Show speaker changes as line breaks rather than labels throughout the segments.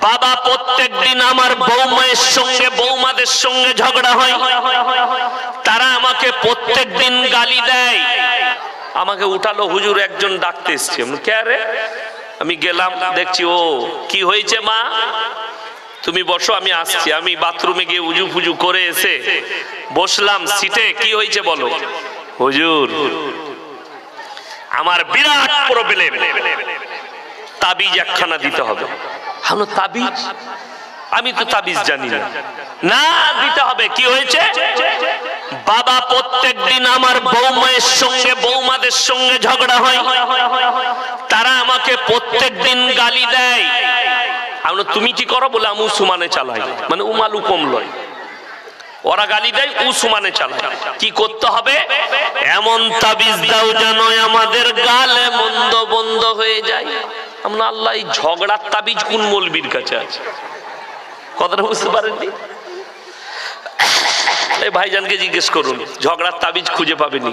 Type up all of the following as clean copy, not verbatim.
বাবা প্রত্যেকদিন আমার বৌমায়ের সঙ্গে বৌমাদের সঙ্গে ঝগড়া হয়, তারা আমাকে প্রত্যেকদিন গালি দেয়। আমাকে উঠালো, হুজুর একজন ডাকতে এসছে। কে রে? আমি গেলাম, দেখছি ও কি হয়েছে মা, তুমি বসো আমি আসছি। আমি বাথরুমে গিয়ে উজু ফুজু করে এসে বসলাম সিটে। কি হয়েছে বলো? হুজুর আমার বিরাট প্রবলেম, তাবিজ একখানা দিতে হবে। তাবিজ? আমি তো তাবিজ জানি না। না, দিতে হবে। কি হয়েছে? বাবা প্রত্যেকদিন আমার বৌমায়ের সঙ্গে বৌমাদের সঙ্গে ঝগড়া হয়, তারা আমাকে প্রত্যেকদিন গালি দেয়। তুমি কি করো? বলে আমি উসমানে চালাই, মানে উমালু কম লয়। ওরা গালি দেয়, উসমানে চালায়। কি করতে হবে? এমন তাবিজ দাও যেন আমাদের গালে মন্দ বন্ধ হয়ে যায়। আমরা আল্লাহ, এই ঝগড়ার তাবিজ কোন মৌলবীর কাছে আছে? কথাটা বুঝতে পারেননি? এই ভাইজানকে জিজ্ঞেস করুন, ঝগড়ার তাবিজ খুঁজে পাবেনি।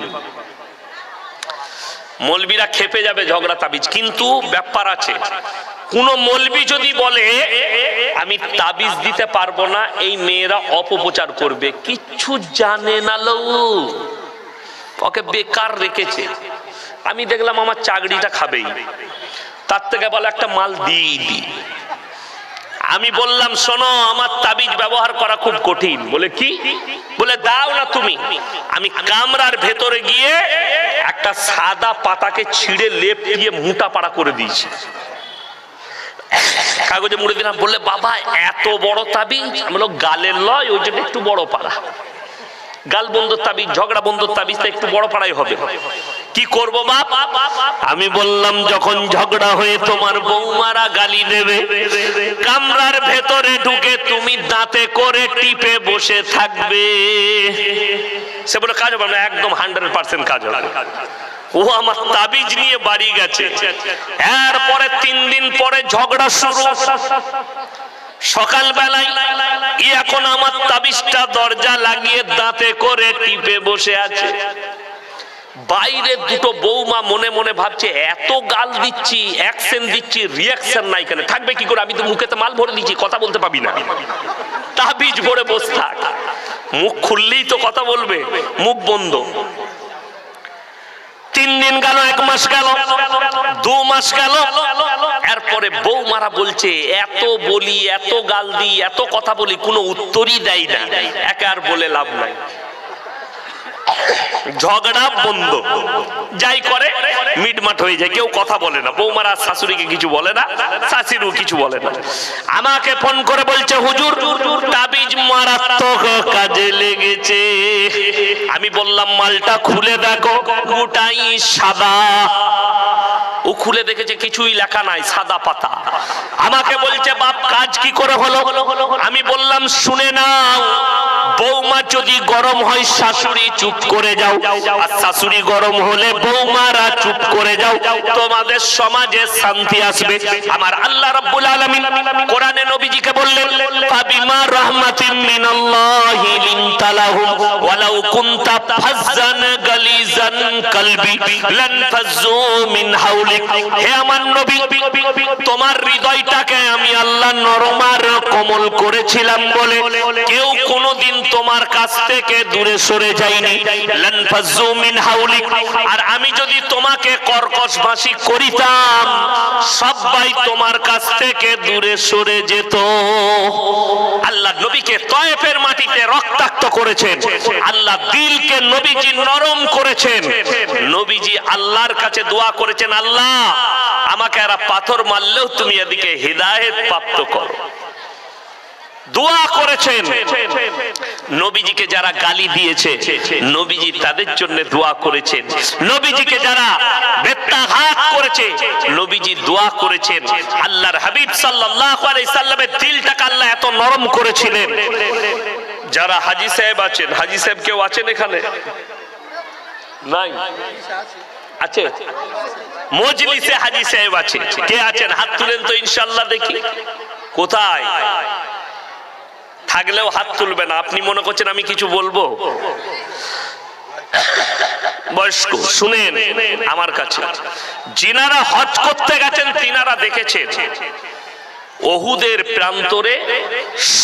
মৌলবীরা খেপে যাবে ঝগড়া তাবিজ। কিন্তু ব্যাপার আছে, কোন মৌলবী যদি বলে আমি তাবিজ দিতে পারবো না, এই মেয়েরা অপপ্রচার করবে, কিচ্ছু জানে না লো, ওকে বেকার রেখেছে। আমি দেখলাম আমার চাকরিটা খাবেই, তার থেকে বলে একটা মাল দিয়ে দিই। আমি বললাম শোনো, আমার তাবিজ ব্যবহার করা খুব কঠিন। বলে কি? বলে দাও না তুমি। আমি কামরার ভেতরে গিয়ে একটা সাদা পাতাকে ছিঁড়ে লেপ দিয়ে মোটা পাড়া করে দিয়েছি, কাগজে মুড়ে দিলাম। বললে বাবা এত বড় তাবিজ? আমি বললাম গালের লয়, ওই জন্য একটু বড় পাড়া। গাল বন্ধুর তাবিজ, ঝগড়া বন্ধুর তাবিজটা একটু বড় পাড়াই হবে। কি করবো বাপ? আমি বললাম যখন ঝগড়া হয়ে তোমার বৌমারা গালি দেবে, কামরার ভেতরে ঢুকে তুমি দাঁতে করে টিপে বসে থাকবে। সে বলে কাজ হবে না। একদম 100% কাজ হবে। ও আমার তাবিজ নিয়ে বাড়ি গেছে। এরপরে 3 দিন পরে ঝগড়া শুরু। সকাল বেলায় এখন আমার তাবিজটা দরজা লাগিয়ে দাঁতে করে টিপে বসে আছে। বাইরে দুটো বৌমা মনে মনে ভাবছে এত গাল দিচ্ছি, অ্যাকশন দিচ্ছি, রিয়াকশন নাই কেন? থাকবে কি করে? আমি তো মুখেতে মাল ভরে দিচ্ছি, কথা বলতে পাবি না। তাবিজ ভরে বসে থাক, মুখ খুললেই তো কথা বলবে, মুখ বন্ধ। 3 দিন গেল, 1 মাস গেল, 2 মাস গেল। এরপরে বৌমারা বলছে এত বলি, এত গাল দিই, এত কথা বলি, কোনো উত্তরই দেয় না। একে আর বলে লাভ নাই, ঝগড়া বন্ধ। যাই করে মিটমাট হয়ে যায়, কেউ কথা বলে না। বৌমারা শাশুড়িকে কিছু বলে না, শাশুড়িও কিছু বলে না। আমাকে ফোন করে বলছে হুজুর তাবিজ মারাত্মক কাজে লেগেছে। আমি বললাম মালটা খুলে দেখো, গোটাই সাদা। ও খুলে দেখেছে কিছুই লেখা নাই, সাদা পাতা। আমাকে বলছে বাপ কাজ কি করে হলো? আমি বললাম শুনে নাও, বৌমা যদি গরম হয় শাশুড়ি চুপ করে যাও, আর শাশুড়ি গরম হলে বৌমারা চুপ করে যাও, তোমাদের সমাজে শান্তি আসবে। আমার আল্লাহ রাব্বুল আলামিন কোরআনে নবীজিকে বললেন ফাবিমা রাহমাতিন মিনাল্লাহি লিনতা লাহুম ওয়ালাউ কুনতা ফাজ্জান গালিজান কলবি লানফাজ্জু মিন হাওলিক। হে আমার নবী, তোমার হৃদয়টাকে আমি আল্লাহ নরম আর কোমল করেছিলাম বলে কেউ কোনোদিন তোমার কাছ থেকে দূরে সরে যায়নি। লানফাজ্জু মিন হাওলিক। আর আমি যদি তোমাকে কর্কশ ভাষী করিতাম, সবাই তোমার কাছ থেকে দূরে সরে যেত। আল্লাহ নবীকে তয়েফের মাটিতে রক্তাক্ত করেছেন, আল্লাহ দিলকে নবীজি নরম করেছেন। নবীজি আল্লাহর কাছে দোয়া করেছেন, আল্লাহ আমাকে এরা পাথর মারলেও তুমি এদিকে হিদায়াত প্রাপ্ত করো। দোয়া করেছেন। নবীজিকে যারা গালি দিয়েছে নবীজি তাদের জন্য দোয়া করেছেন। নবীজিকে যারা বেত্তাঘাত করেছে নবীজি দোয়া করেছেন। আল্লাহর হাবিব সাল্লাল্লাহু আলাইহি সাল্লামের দিলটাকে আল্লাহ এত নরম করেছিলেন। যারা হাজী সাহেব আছেন, হাজী সাহেব কেউ আছেন এখানে? নাই আছে? মজলিসে হাজী সাহেব আছে, কে আছেন? হাত তুলেন তো ইনশাআল্লাহ দেখি। কোথায়? থাকলেও হাত তুলবে না। আপনি মনে করছেন আমি কিছু বলবো? বয়স্ক শুনেন আমার কাছে, যিনারা হজ করতে গেছেন তিনারা দেখেছেন ওহুদের প্রান্তরে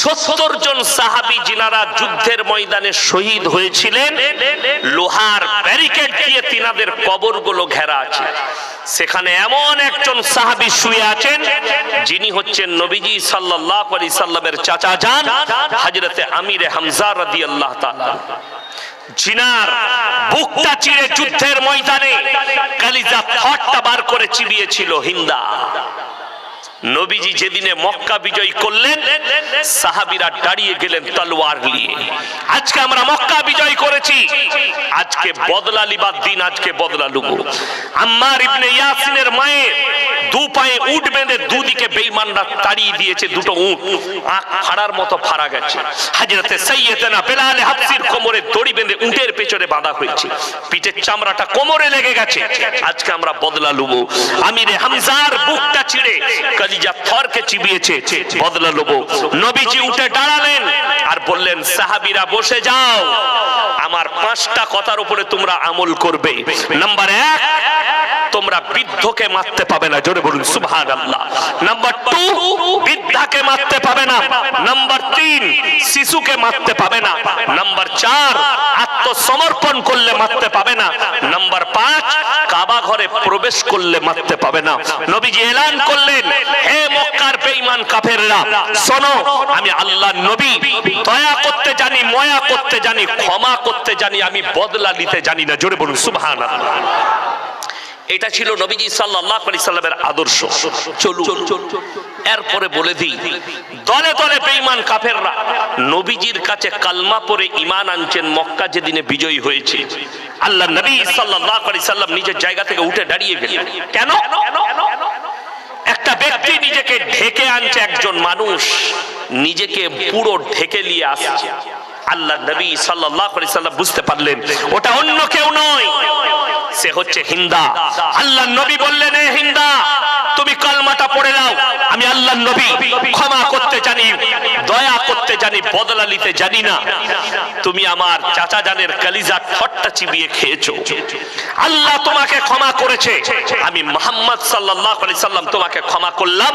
70 জন সাহাবী যিনারা যুদ্ধের ময়দানে শহীদ হয়েছিলেন, লোহার ব্যারিকেড দিয়ে তিনাদের কবরগুলো ঘেরা আছে। সেখানে এমন একজন সাহাবী শুয়ে আছেন যিনি হচ্ছেন নবীজি সাল্লাল্লাহু আলাইহি সাল্লামের চাচা যান হযরতে আমিরে হামজা রাদিয়াল্লাহু তাআলা, জিনার বুকটা চিরে যুদ্ধের ময়দানে কালিজা ফাটটা বার করে চিবিয়েছিল হিন্দা। নবীজি যেদিনে মক্কা বিজয় করলেন, সাহাবীরা দাঁড়িয়ে গেলেন তলোয়ার নিয়ে। আজকে আমরা মক্কা বিজয় করেছি, আজকে বদলা লিবার দিন, আজকে বদলা লুবো। আম্মার ইবনে ইয়াসিনের মায়ের দু পায়ে উট বেঁধে দুদিকে বেঈমানরা তাড়িয়ে দিয়েছে, দুটো উট আঁখ ফাড়ার মতো ফাড়া গেছে। হযরতে সাইয়েদনা বেলাল হাবশির কোমরে দড়ি বেঁধে উটের পেছনে বাঁধা হয়েছে, পিঠের চামড়াটা কোমরে লেগে গেছে। আজকে আমরা বদলা লুবো। আমিরে হামজার বুকটা ছিঁড়ে কালিজা থরকে চিবিয়েছে, বদলা লুবো। নবীজি উঠে দাঁড়ালেন আর বললেন, সাহাবীরা বসে যাও, আমার 5টা কথার উপরে তোমরা আমল করবে। নাম্বার 1, তোমরা বৃদ্ধকে মারতে পাবে না, জোরে বলুন সুবহানাল্লাহ। নাম্বার 2, বৃদ্ধাকে মারতে পাবে না। নাম্বার 3, শিশুকে মারতে পাবে না। নাম্বার 4, আত্মসমর্পণ করলে মারতে পাবে না। নাম্বার 5, কাবা ঘরে প্রবেশ করলে মারতে পাবে না। নবীজি এলান করলেন, হে মক্কার বেঈমান কাফেররা, শোনো, আমি আল্লাহর নবী, দয়া করতে জানি, মায়া করতে জানি, ক্ষমা করতে জানি, আমি বদলা নিতে জানি না, জোরে বলুন সুবহানাল্লাহ। এটা ছিল নবীজি সাল্লাল্লাহু আলাইহি সাল্লামের আদর্শ। চলুন এরপরে বলে দিই, দলে দলে বেঈমান কাফেররা নবীজির কাছে কালমা পড়ে ঈমান আনছেন মক্কা যেদিনে বিজয়ী হয়েছে। আল্লাহ নবী সাল্লাল্লাহু আলাইহি সাল্লাম নিজের জায়গা থেকে উঠে দাঁড়িয়ে গেলেন। কেন? একটা ব্যক্তি নিজেকে ঢেকে আনছে, একজন মানুষ নিজেকে পুরো ঢেকে নিয়ে আসছে। আল্লাহ নবী সাল্লাল্লাহু আলাইহি সাল্লাম বুঝতে পারলেন ওটা অন্য কেউ নয়, সে হচ্ছে হিন্দা। আল্লাহ নবী বললেন, এ হিন্দা, তুমি কালমাটা পড়ে নাও, আমি আল্লাহ নবী, ক্ষমা করতে জানি, দয়া করতে জানি, বদলা নিতে জানি না। তুমি আমার চাচা জানের কালিজা ঠট্টা চিবিয়ে খেয়েছো, আল্লাহ তোমাকে ক্ষমা করেছে, আমি মুহাম্মদ সাল্লাল্লাহু আলাইহি সাল্লাম তোমাকে ক্ষমা করলাম।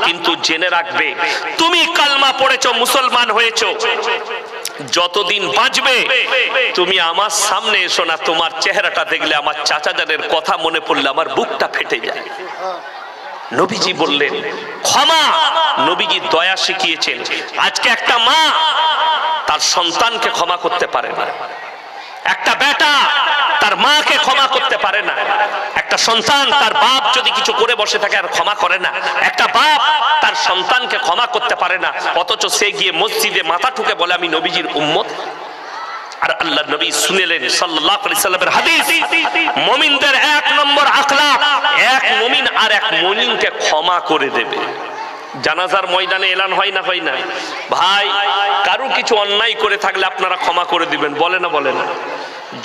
কিন্তু জেনে রাখবে, তুমি কালমা পড়েছো, মুসলমান হয়েছো, যতদিন বাঁচবে তুমি আমার সামনে এসো না, তোমার চেহারাটা দেখলে, আমার চাচা জানের কথা মনে পড়লে আমার বুকটা ফেটে যায়। নবীজি বললেন ক্ষমা। নবীজি দয়া শিখিয়েছেন। আজকে একটা মা তার সন্তানকে ক্ষমা করতে পারে না, একটা বেটা তার মাকে ক্ষমা করতে পারে না, একটা সন্তান তার বাপ যদি কিছু করে বসে থাকে আর ক্ষমা করে না, একটা বাপ তার সন্তানকে ক্ষমা করতে পারে না, অথচ সে গিয়ে মসজিদে মাথা ঠুকে বলে আমি নবীজির উম্মত। আর আল্লাহ নবী শুনেলেন সাল্লাল্লাহু আলাইহি সাল্লামের হাদিস, মুমিনদের 1 নম্বর আখলাক, এক মুমিন আর এক মুমিনকে ক্ষমা করে দেবে। জানাজার ময়দানে এলান হয় না, হয় না? ভাই, কারো কিছু অন্যায় করে থাকলে আপনারা ক্ষমা করে দিবেন, বলে না, বলে না?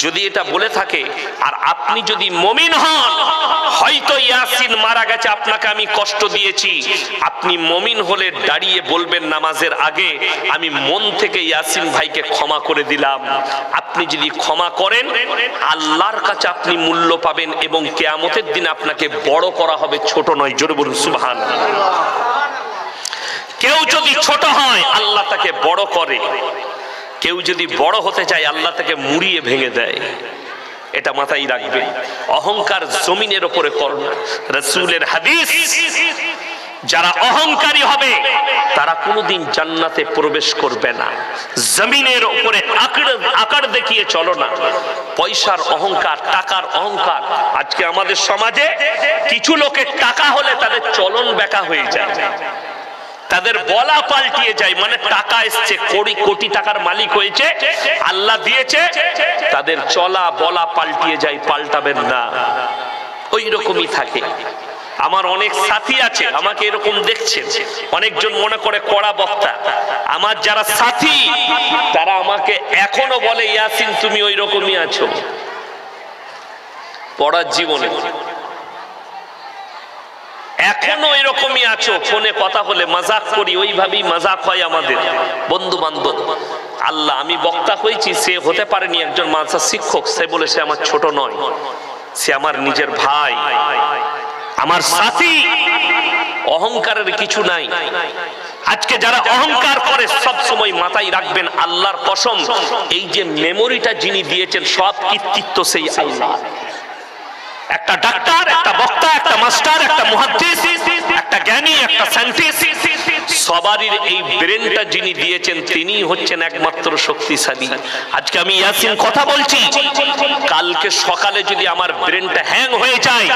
যদি এটা বলে থাকে আর আপনি যদি মুমিন হন, হয়তো ইয়াসিন মারা গেছে, আপনাকে আমি কষ্ট দিয়েছি, আপনি মুমিন হলে দাঁড়িয়ে বলবেন নামাজের আগে, আমি মন থেকে ইয়াসিন ভাইকে ক্ষমা করে দিলাম। আপনি যদি ক্ষমা করেন, আল্লাহর কাছে আপনি মূল্য পাবেন এবং কিয়ামতের দিন আপনাকে বড় করা হবে, ছোট নয়। জোরে বলুন সুবহানাল্লাহ। কেউ যদি ছোট হয়, আল্লাহ তাকে বড় করে। কেউ যদি বড় হতে চায়, আল্লাহ তাকে মুড়িয়ে ভেঙে দেয়। এটা মাথায় রাখবে। অহংকার জমিনের উপরে করো না। রাসূলের হাদিস, যারা অহংকারী হবে তারা কোনোদিন জান্নাতে প্রবেশ করবে না। জমিনের উপরে আকার দেখিয়ে চলো না। পয়সার অহংকার, টাকার অহংকার। আজকে আমাদের সমাজে কিছু লোকের টাকা হলে তাদের চলন বেঁকা হয়ে যায়, তাদের বলা পাল্টিয়ে যায়। মানে টাকা এসছে, কোটি কোটি টাকার মালিক হয়েছে, আল্লাহ দিয়েছে, তাদের চলা বলা পাল্টিয়ে যায়। পাল্টাবেন না, ওই রকমই থাকে। আমার অনেক সাথী আছে, আমাকে এরকম দেখছে, অনেকজন মনে করে কড়া বক্তা। আমার যারা সাথী তারা আমাকে এখনো বলে, ইয়াসিন তুমি ওই রকমই আছো। পড়ার জীবনে এখনো এরকমই আছো। ফোনে কথা হলে মাজাক করি, ওইভাবেই মাজাক হয় আমাদের বন্ধু বান্ধব। আল্লাহ, আমি বক্তা হয়েছি, সে হতে পারেনি একজন মাদ্রাসা শিক্ষক, সে বলে সে আমার ছোট নয়, সে আমার নিজের ভাই। আমার সাথী, অহংকারের কিছু নাই। আজকে যারা অহংকার করে সব সময় মাথায় রাখবেন, আল্লাহর কসম, এই যে মেমোরিটা যিনি দিয়েছেন সব কৃতিত্ব সেই আল্লাহ। একটা ডাক্তার, একটা বক্তা, একটা মাস্টার, একটা মুহাদ্দিস, একটা জ্ঞানী, একটা সায়েন্টিস্ট, সবারই এই ব্রেনটা যিনি দিয়েছেন তিনি হচ্ছেন একমাত্র শক্তিশালী। আজকে আমি ইয়াসিন কথা বলছি, কালকে সকালে যদি আমার ব্রেনটা হ্যাং হয়ে যায়,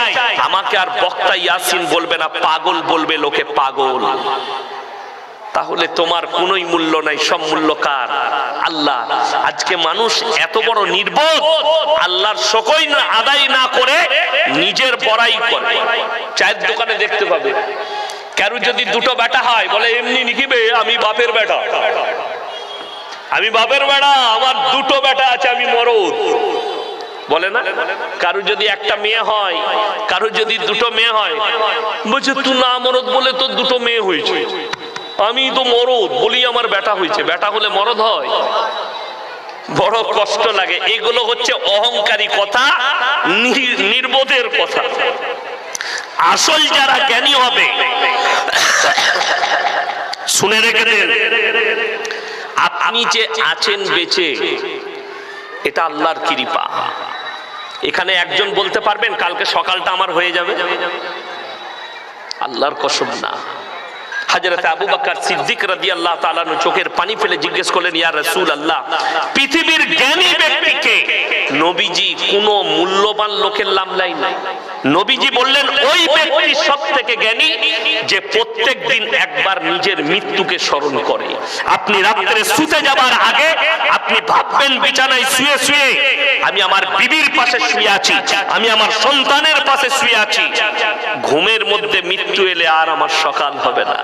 আমাকে আর বক্তা ইয়াসিন বলবে না, পাগল বলবে লোকে, পাগল। তাহলে তোমার কোনোই মূল্য নাই, সব মূল্য কার? আল্লাহ। আজকে মানুষ এত বড় নির্বোধ, আল্লাহর শকর আদায় না করে নিজের বড়াই করে। চায়ের দোকানে দেখতে পাবে কারো যদি দুটো বেটা হয়, বলে এমনি নিকিবে, আমি বাপের বেটা, আমি বাপের বেটা, আমার দুটো বেটা আছে, আমি মরদ, বলে না? কারো যদি একটা মেয়ে হয়, কারো যদি দুটো মেয়ে হয়, বলছে তুই না মরদ বলে তোর দুটো মেয়ে হয়েছে, আমি তো মরদ বলি আমার বেটা হয়েছে। বেটা হলে মরদ হয়? বড় কষ্ট লাগে। এগুলো হচ্ছে অহংকারী কথা, নির্বোধের কথা। আসল যারা জ্ঞানী হবে, শুনে রেখে দেন, আপনি যে আছেন বেঁচে, এটা আল্লাহর কৃপা। এখানে একজন বলতে পারবেন কালকে সকালটা আমার হয়ে যাবে? আল্লাহর কসম না। হযরত আবু বকর সিদ্দিক রাদিয়াল্লাহু তাআলা আনহু চোখের পানি ফেলে জিজ্ঞেস করলেন, ইয়া রাসূলুল্লাহ, পৃথিবীর জ্ঞানী ব্যক্তিকে নবীজি কোন মূল্যবান লোকের নাম নাই? নবীজি বললেন, ওই ব্যক্তি সবথেকে জ্ঞানী যে প্রত্যেকদিন একবার নিজের মৃত্যুকে স্মরণ করে। আপনি রাতে শুতে যাবার আগে আপনি ভাববেন বিছানায় শুয়ে শুয়ে, আমি আমার বিবির পাশে শুয়ে আছি, আমি আমার সন্তানের পাশে শুয়ে আছি, ঘুমের মধ্যে মৃত্যু এলে আর আমার সকাল হবে না।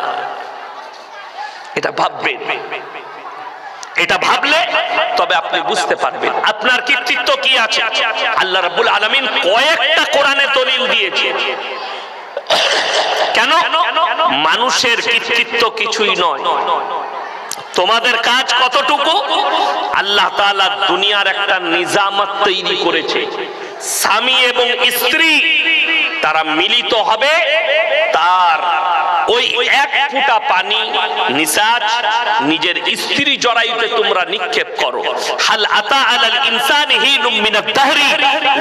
এটা ভাববেন। এটা ভাবলে তবে আপনি বুঝতে পারবেন আপনার কৃতিত্ব কি আছে। আল্লাহ রাব্বুল আলামিন কয়েকটা কোরআনে দলিল দিয়েছে। কেন? মানুষের কৃতিত্ব কিছুই নয়। তোমাদের কাজ কতটুকু? আল্লাহ তাআলা দুনিয়ার একটা নিজামত তৈরি করেছে। স্বামী এবং স্ত্রী তারা মিলিত হবে, তার ওই এক ফোঁটা পানি নিসাজ নিজের স্ত্রী জরায়ুতে তোমরা নিক্ষেপ করো। হাল আতা আলাল ইনসানি হিনুম মিনাদ দাহরি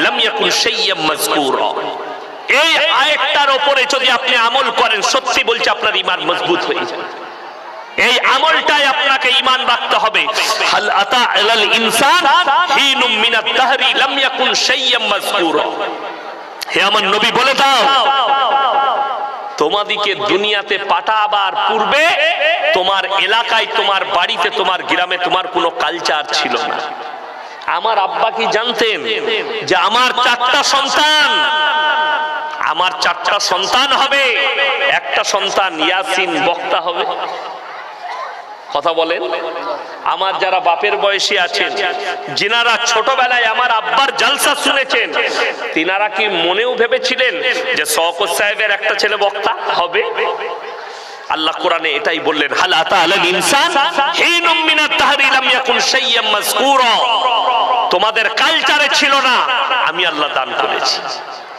লাম ইয়াকুন শাইয়্যাম মাযকুরা। এই আয়াতটার উপরে যদি আপনি আমল করেন, সত্যি বলছি আপনার ঈমান মজবুত হয়ে যাবে। এই আমলটাই আপনাকে ঈমান রাখতে হবে। হাল আতা আলাল ইনসান হিনুম মিনাদ দাহরি লাম ইয়াকুন শাইয়্যাম মাযকুরা। হে আমার নবী, বলে দাও, তোমাদিকে দুনিয়াতে পাঠাবার পূর্বে তোমার এলাকায়, তোমার বাড়িতে, তোমার গ্রামে তোমার কোনো কালচার ছিল না। আমার আব্বা কি জানতেন যে আমার চারটা সন্তান, আমার চারটা সন্তান হবে, একটা সন্তান ইয়াসিন বক্তা হবে? কথা বলেন। আমার যারা বাপের বয়সী আছেন, যিনারা ছোটবেলায় আমার আব্বার জালসা শুনেছেন, তিনারা কি মনেও ভেবেছিলেন যে শওকত সাহেবের একটা ছেলে বক্তা হবে? আল্লাহ কোরআনে এটাই বললেন, হাল আতা আলাল ইনসান হিনুম মিনাত দাহরি লাম ইয়াকুন শাইয়্যাম মাযকুরা। তোমাদের কালচারে ছিল না, আমি আল্লাহ দান করেছি।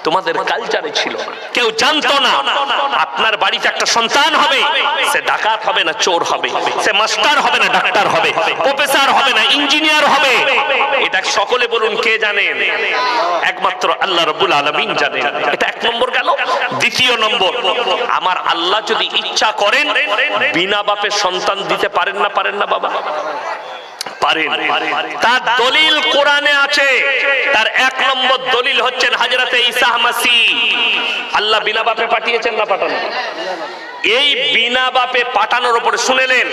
তোমাদের কালচারে ছিল না, কেউ জানতো না। আপনার বাড়িতে একটা সন্তান হবে, সে ডাকাত হবে না চোর হবে, সে মাস্টার হবে না ডাক্তার হবে, প্রফেসর হবে না ইঞ্জিনিয়ার হবে। এটা সকলে বলুন কে জানেন? একমাত্র আল্লাহ রাব্বুল আলামিন জানেন। এটা এক নম্বর গেল। দ্বিতীয় নম্বর, আমার আল্লাহ যদি ইচ্ছা করেন বিনা বাপে সন্তান দিতে পারেন না? পারেন না বাবা? পারেন। তার দলিল কোরআনে আছে। তার এক নম্বর দলিল হচ্ছেন হযরতে ঈসা মাসিহ। আল্লাহ বিনা বাপে পাঠিয়েছেন না পাঠান? এই বিনা বাপে পাঠানোর উপরে শুনেলেন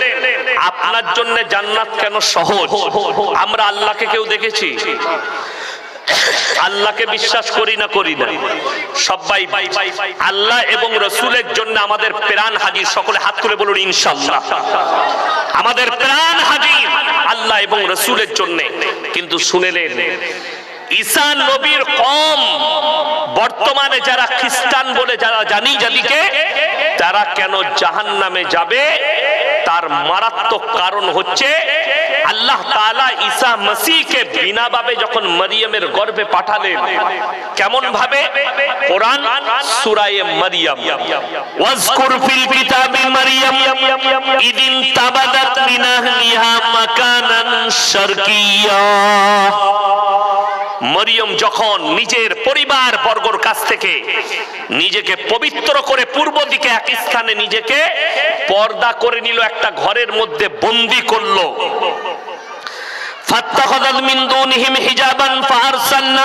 আপনার জন্য জান্নাত কেন সহজ। আমরা আল্লাহকে কেউ দেখেছি? আল্লাহকে বিশ্বাস করি না? করি না। সবাই আল্লাহ এবং রাসূলের জন্য আমাদের প্রাণ হাজির। সকলে হাত তুলে বলুন ইনশাআল্লাহ। আমাদের প্রাণ হাজির আল্লাহ এবং রাসূলের জন্য। কিন্তু শুনেলেন ঈসা নবীর কওম, বর্তমানে যারা খ্রিস্টান বলে যারা জানি যাদিকে, তারা কেন জাহান্নামে যাবে তার মারাত্মক কারণ হচ্ছে আল্লাহ তাআলা ঈসা মসিহকে বিনা ভাবে যখন মরিয়মের গর্ভে পাঠালেন, কেমন ভাবে? কোরআন সূরা মারিয়াম, ওয়াজকুর ফিল কিতাবি মারিয়াম ইদিন তাবাদাত মিন আহলিহা মাকানান শারকিয়্যা। মরিয়ম যখন নিজের পরিবার বর্গর কাছ থেকে নিজেকে পবিত্র করে পূর্ব দিকে এক স্থানে নিজেকে পর্দা করে নিল, একটা ঘরের মধ্যে বন্দী করলো। فاتخذت من دونهم حجابا فارسلنا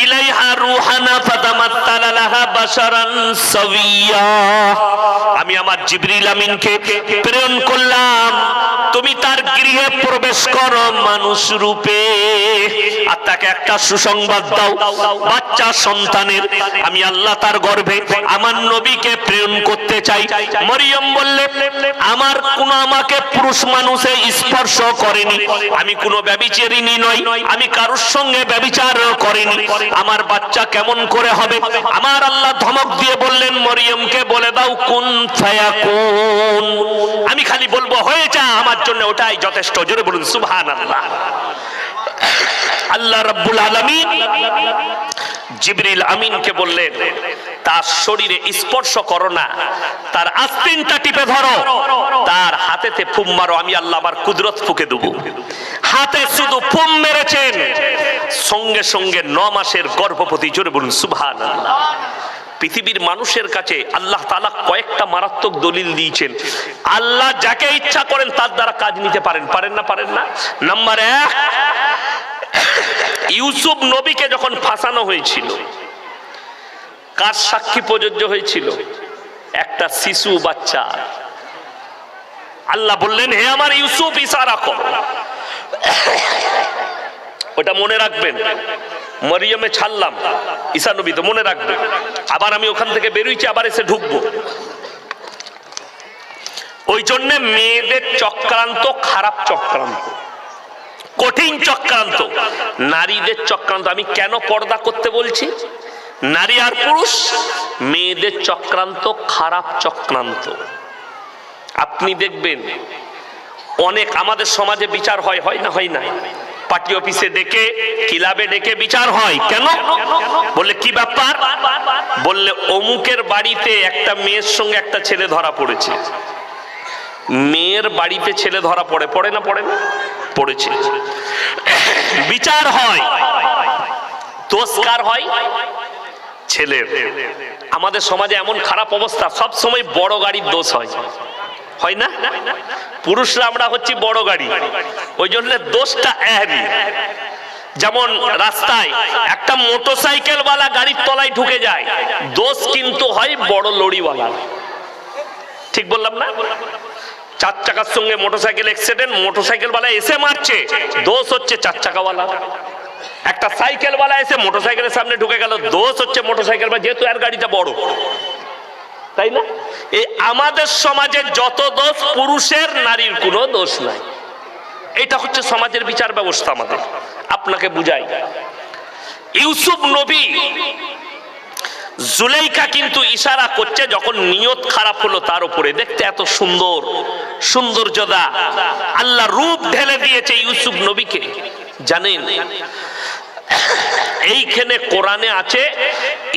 اليها روحنا فتمثل لها بشرا سويا। আমি আমার জিবরিল আমিনকে প্রেরণ করলাম, তুমি তার গৃহে প্রবেশ করো মানুষ রূপে, আর তাকে একটা সুসংবাদ দাও বাচ্চা সন্তানের। আমি আল্লাহ তার গর্ভে আমার নবীকে প্রেরণ করতে চাই। মরিয়ম বললে, আমাকে পুরুষ মানুষে স্পর্শ করেনি, আমি কোনো ব্যভিচারিণী নই, আমি কারোর সঙ্গে ব্যভিচার করিনি, আমার বাচ্চা কেমন করে হবে? আমার আল্লাহ ধমক দিয়ে বললেন, মরিয়মকে বলে দাও কুন ফায়াকুন। আমি খালি বলবো হয়ে যা, আমার জন্য ওটাই যথেষ্ট। জোরে বলুন সুবহানাল্লাহ। আল্লাহ রাব্বুল আলামিন জিবরিল আমিনকে বললেন, তার শরীরে স্পর্শ করো না, তার আস্তিনটা টিপে ধরো, তার হাতেতে ফুম মারো, আমি আল্লাহ আমার কুদরত ফুঁকে দেব। হাতে শুধু ফুম মেরেছেন, সঙ্গে সঙ্গে 9 মাসের গর্ভবতী। জোরে বলুন সুবহানাল্লাহ। পৃথিবীর মানুষের কাছে আল্লাহ তাআলা কয়েকটা মারাত্মক দলিল দিয়েছেন। আল্লাহ যাকে ইচ্ছা করেন তার দ্বারা কাজ নিতে পারেন, পারেন না? পারেন না। নাম্বার 1, ইউসুফ নবীকে যখন ফাঁসানো হয়েছিল, কার সাক্ষী প্রযোজ্য হয়েছিল? একটা শিশু বাচ্চা। আল্লাহ বললেন, হে আমার ইউসুফ ইশারা করো। ওটা মনে রাখবেন। মরিয়মে ছাড়লাম, ঈসা নবী তো মনে রাখবেন। আবার আমি ওখান থেকে বেরোইছি, আবার এসে ঢুকবো। ওই জন্য মেয়েদের চক্রান্ত খারাপ চক্রান্ত, কঠিন চক্রান্ত, নারীদের চক্রান্ত। আমি কেন পর্দা করতে বলছি? নারী আর পুরুষ, মেয়েদের চক্রান্ত খারাপ চক্রান্ত। আপনি দেখবেন অনেক আমাদের সমাজে বিচার হয়, হয় না? হয় না? পার্টি অফিসে ডেকে, ক্লাবে ডেকে বিচার হয়। কেন? বললে কি ব্যাপার? বললে অমুকের বাড়িতে একটা মেয়ের সঙ্গে একটা ছেলে ধরা পড়েছে। মেয়ের বাড়িতে ছেলে ধরা পড়ে, পড়ে না? পড়ে না? পড়েছে। বিচার হয়, দোষ কার হয়? ছেলের। আমাদের সমাজে এমন খারাপ অবস্থা, সব সময় বড় গাড়ির দোষ হয়, হয় না? পুরুষরা আমরা হচ্ছি বড় গাড়ি, ওই জন্য দোষটা এরই। যেমন রাস্তায় একটা মোটরসাইকেল ওয়ালা গাড়ির তলায় ঢুকে যায়, দোষ কিন্তু হয় বড় লরিওয়ালা। ঠিক বললাম না? 4 চাকার সঙ্গে মোটরসাইকেল অ্যাক্সিডেন্ট, মোটরসাইকেল ওয়ালা এসে মারছে, দোষ হচ্ছে 4 চাকাওয়ালা। একটা সাইকেল ওয়ালা এসে মোটরসাইকেলের সামনে ঢুকে গেল, দোষ হচ্ছে মোটরসাইকেল, যেহেতু এর গাড়িটা বড়, তাই না? এই আমাদের সমাজে যত দোষ পুরুষের, নারীর কোনো দোষ নাই। এটা হচ্ছে সমাজের বিচার ব্যবস্থা আমাদের। আপনাকে বুঝাই, ইউসুফ নবী, জুলাইখা কিন্তু ইশারা করছে যখন নিয়ত খারাপ হলো তার উপরে। দেখতে এত সুন্দর, সৌন্দর্যদা, আল্লাহ রূপ ঢেলে দিয়েছে ইউসুফ নবীকে। জানেন এইখানে কোরআনে আছে,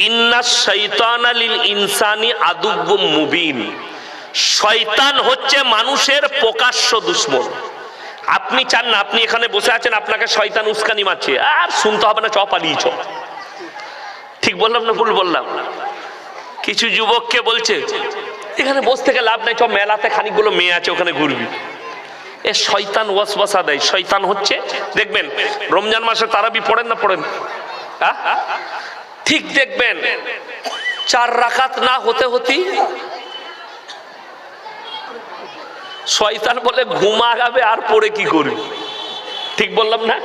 ইন্নাশ শাইতানা লিল ইনসানি আদুব্বুম মুবিন। শয়তান হচ্ছে মানুষের প্রকাশ্য দুশমন। আপনি চান না, আপনি এখানে বসে আছেন, আপনাকে শয়তান উস্কানি মারছে, আর শুনতে হবে না, চ পালিয়ে চ। ঠিক বললাম না ভুল বললাম? কিছু যুবককে বলছে এখানে বসে থেকে লাভ নাই, চ মেলাতে খানিকগুলো মেয়ে আছে ওখানে ঘুরবি। এ শয়তান ওয়াসওয়াসা দেয়। শয়তান হচ্ছে, দেখবেন রমজান মাসে তারাবি পড়েন না? পড়েন। ঠিক দেখবেন 4 রাকাত না হতে হতে শয়তান বলে ঘুমা গাবে, আর পড়ে কি করবি? ঠিক বললাম না?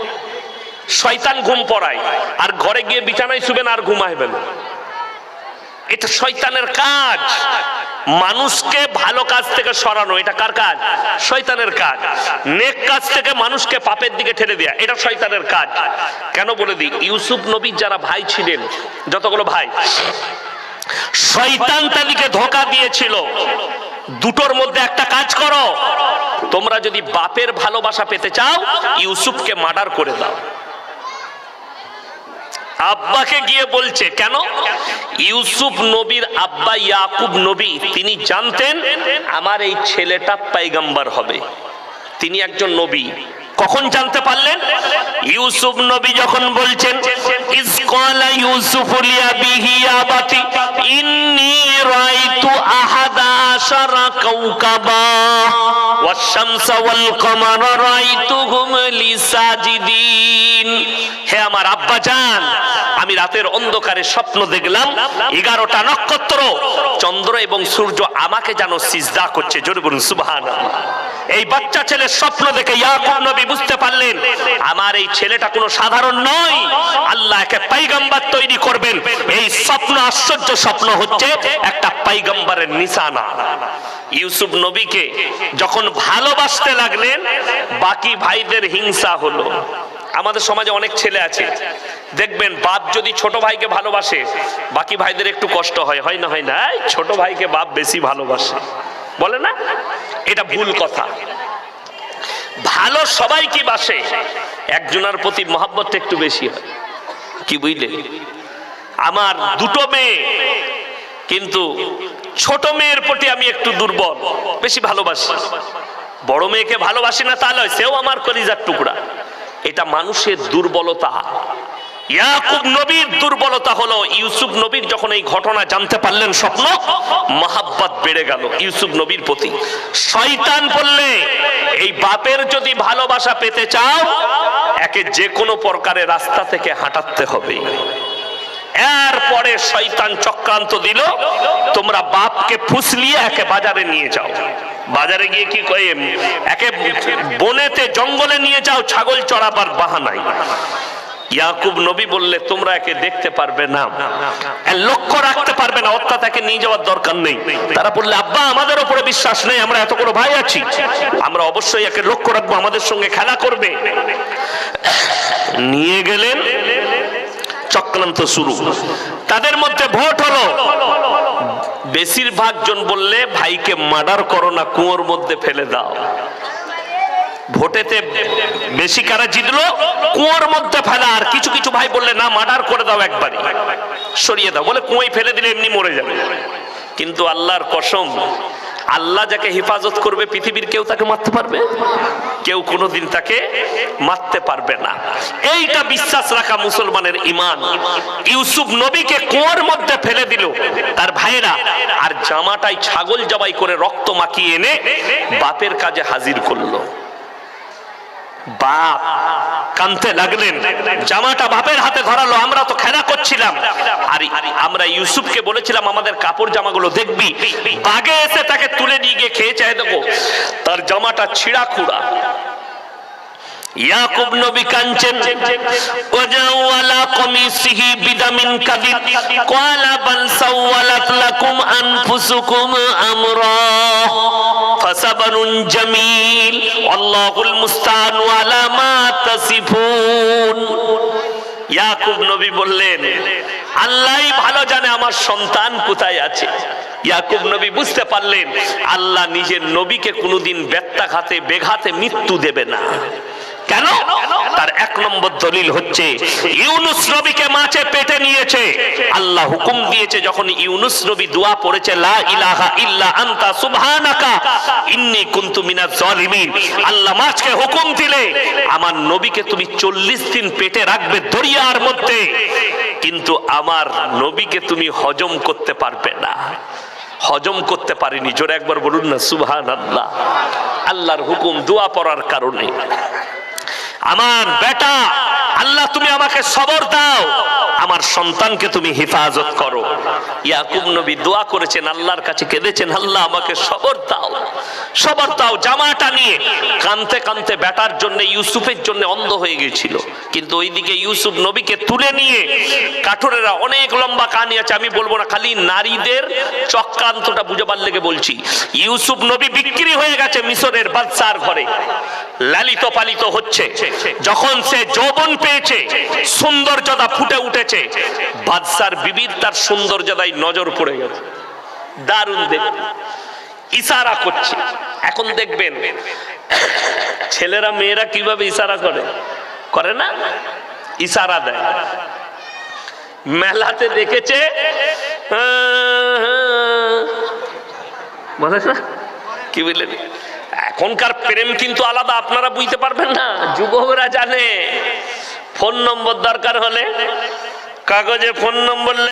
শয়তান ঘুম পড়ায়, আর ঘরে গিয়ে বিছানায় শুবেন আর ঘুমাইবেন। এটা শয়তানের কাজ, মানুষকে ভালো কাজ থেকে সরানো। এটা কার কাজ? শয়তানের কাজ। নেক কাজ থেকে মানুষকে পাপের দিকে ঠেলে দেয়া, এটা শয়তানের কাজ। কেন বলে দিই, ইউসুফ নবীর যারা ভাই ছিলেন, যতগুলো ভাই, শয়তান তাদেরকে ধোঁকা দিয়েছিল। দুটোর মধ্যে একটা কাজ করো, তোমরা যদি বাপের ভালোবাসা পেতে চাও ইউসুফকে মার্ডার করে দাও। আব্বাকে গিয়ে বলছে কেন? ইউসুফ নবীর আব্বা ইয়াকুব নবী তিনি জানতেন আমার এই ছেলেটা পয়গম্বর হবে, তিনি একজন নবী। কখন জানতে পারলেন? ইউসুফ নবী যখন বলছেন ইজ ক্বালা ইউসুফ লিআবিহি আবাতি ইন্নী রাআইতু আহাদা আশারা কাওকাবা ওয়াশ শামসা ওয়াল কমারা রাআইতুহুম লি সাজিদিন। হে আমার আব্বা জান, আমি রাতের অন্ধকারে স্বপ্ন দেখলাম 11টা নক্ষত্র, চন্দ্র এবং সূর্য আমাকে যেন সিজদা করছে। জোরে বলুন সুবহানাল্লাহ। এই বাচ্চা ছেলের স্বপ্ন দেখে ইয়াকুব নবী বুঝতে পারলেন আমার এই ছেলেটা কোনো সাধারণ নয়, আল্লাহ একে পয়গম্বর তৈরি করবেন। এই স্বপ্ন আশ্চর্য স্বপ্ন হচ্ছে একটা পয়গম্বরের নিশানা। ইউসুফ নবীকে যখন ভালোবাসতে লাগলেন বাকি ভাইদের হিংসা হলো। আমাদের সমাজে অনেক ছেলে আছে দেখবেন বাপ যদি ছোট ভাইকে ভালোবাসে বাকি ভাইদের একটু কষ্ট হয়, হয় না? হয় না? ছোট ভাইকে বাপ বেশি ভালোবাসে বলে না, এটা ভুল কথা। ভালো সবাই কি বাসে, একজনের প্রতি মহব্বত একটু বেশি হয়, কি বুঝলে? আমার দুটো মেয়ে, কিন্তু ছোট মেয়ের প্রতি আমি একটু দুর্বল, বেশি ভালোবাসি। বড় মেয়েকে ভালোবাসি না তা নয়, সেও আমার কলিজার টুকরা। এটা মানুষের দুর্বলতা। ইয়াকুব নবীর দুর্বলতা হলো ইউসুফ নবীর যখন এই ঘটনা জানতে পারলেন স্বপ্ন, মহাব্বত বেড়ে গেল ইউসুফ নবীর প্রতি। শয়তান বললে এই বাপের যদি ভালোবাসা পেতে চাও একে যে কোনো প্রকারের রাস্তা থেকে হাঁটাতে হবে। এরপরে শয়তান চক্রান্ত দিল তোমরা বাপকে ফুসলিয়ে একে বাজারে নিয়ে যাও। বাজারে গিয়ে কি কয়, একে বনেতে জঙ্গলে নিয়ে যাও ছাগল চড়াবার বাহানায়। ইয়াকুব নবী বললে তোমরা একে দেখতে পারবে না, লক্ষ্য রাখতে পারবে না, অর্থাৎ তাকে নিয়ে যাওয়ার দরকার নেই। তারা বললে আব্বা আমাদের উপরে বিশ্বাস নেই, আমরা এত বড় ভাই আছি, আমরা অবশ্যই একে লক্ষ্য রাখবো, আমাদের সঙ্গে খেলা করবে। নিয়ে গেলেন, চক্রান্ত শুরু। তাদের মধ্যে ভোট হলো, বেশিরভাগ জন বললে ভাইকে মার্ডার করো না, কুয়োর মধ্যে ফেলে দাও। ভোটেতে বেশি কারা জিতলো, কুয়োর মধ্যে ফেলা। আর কিছু কিছু ভাই বললে না মার্ডার করে দাও, একবারই সরিয়ে দাও, বলে কুয়োয় ফেলে দিলে এমনি মরে যাবে। কিন্তু আল্লাহর কসম, আল্লাহ যাকে হেফাজত করবে পৃথিবীর কেউ তাকে মারতে পারবে? কেউ কোনোদিন তাকে মারতে পারবে না। এইটা বিশ্বাস রাখা মুসলমানের ঈমান। ইউসুফ নবীকে কুয়োর মধ্যে ফেলে দিল তার ভাইরা, আর জামাটাই ছাগল জবাই করে রক্ত মাখিয়ে এনে বাপের কাজে হাজির করলো। বাপ কাঁদতে লাগলেন, জামাটা বাপের হাতে ধরালো। আমরা তো খেলা করছিলাম, আর আমরা ইউসুফকে বলেছিলাম আমাদের কাপড় জামাগুলো দেখবি। বাগে এসে তাকে তুলে নিয়ে গিয়ে খেয়ে চাই, দেখো তার জামাটা ছিঁড়া খুঁড়া। ইয়াকুব নবী কাঁদছেন, ওয়াজাওয়ালা কমিসিহি বিদামিন কাদিদ ক্বালা বাল সাওয়ালাত লাকুম আনফুসুকুম আমরা ফাসাবরুন জামিল আল্লাহুল মুস্তাআনু আলা মা তাসিফুন। ইয়াকুব নবী বললেন আল্লাহই ভালো জানে আমার সন্তান কোথায় আছে। ইয়াকুব নবী বুঝতে পারলেন আল্লাহ নিজের নবীকে কোনোদিন ব্যত্যাঘাতে বেঘাতে মৃত্যু দেবে না। কেন? তার এক নম্বর দলিল হচ্ছে ইউনুস নবীকে মাছে পেটে নিয়েছে, আল্লাহ হুকুম দিয়েছে যখন ইউনুস নবী দোয়া পড়েছে লা ইলাহা ইল্লা আনতা সুবহানাকা ইন্নী কুনতু মিনাজ জালিমিন, আল্লাহ মাছকে হুকুম দিলে আমার নবীকে তুমি 40 দিন পেটে রাখবে দরিয়ার মধ্যে, কিন্তু আমার নবীকে তুমি হজম করতে পারবে না। হজম করতে পারিনি। জোরে একবার বলুন না সুবহানাল্লাহ। আল্লাহর হুকুম দোয়া পড়ার কারণে। আমার বেটা, আল্লাহ তুমি আমাকে সবর দাও, আমার সন্তানকে তুমি হেফাজত করো। ইয়াকুব নবী দোয়া করেছেন, আল্লাহর কাছে কেঁদেছেন, আল্লাহ আমাকে সবর দাও, সবর দাও। জামাটা নিয়ে কাঁদতে কাঁদতে বেটার জন্য, ইউসুফের জন্য অন্ধ হয়ে গিয়েছিল। কিন্তু ওইদিকে ইউসুফ নবীকে তুলে নিয়ে কাঠুরেরা, অনেক লম্বা কাহিনী আছে, আমি বলবো না, খালি নারীদের চক্রান্তটা বুঝাবার লেগে বলছি। ইউসুফ নবী বিক্রি হয়ে গেছে মিশরের বাদশার ঘরে, লালিত পালিত হচ্ছে। যখন সে যৌবন পেয়েছে, সৌন্দর্যতা ফুটে উঠেছে, বাদশার বিবির তার সৌন্দর্যতায় নজর পড়ে গেছে, দারুণ দেখতে। ইশারা করছে। এখন দেখবেন ছেলেরা মেয়েরা কিভাবে ইশারা করে, করে না? ইশারা দেয়। মেলাতে দেখেছে বলে না, কি বললেন? এখনকার প্রেম কিন্তু আলাদা, আপনারা বুঝতে পারবেন না, যুবকরা জানে। ফোন নম্বর দরকার হলে কাগজে ফোন নম্বর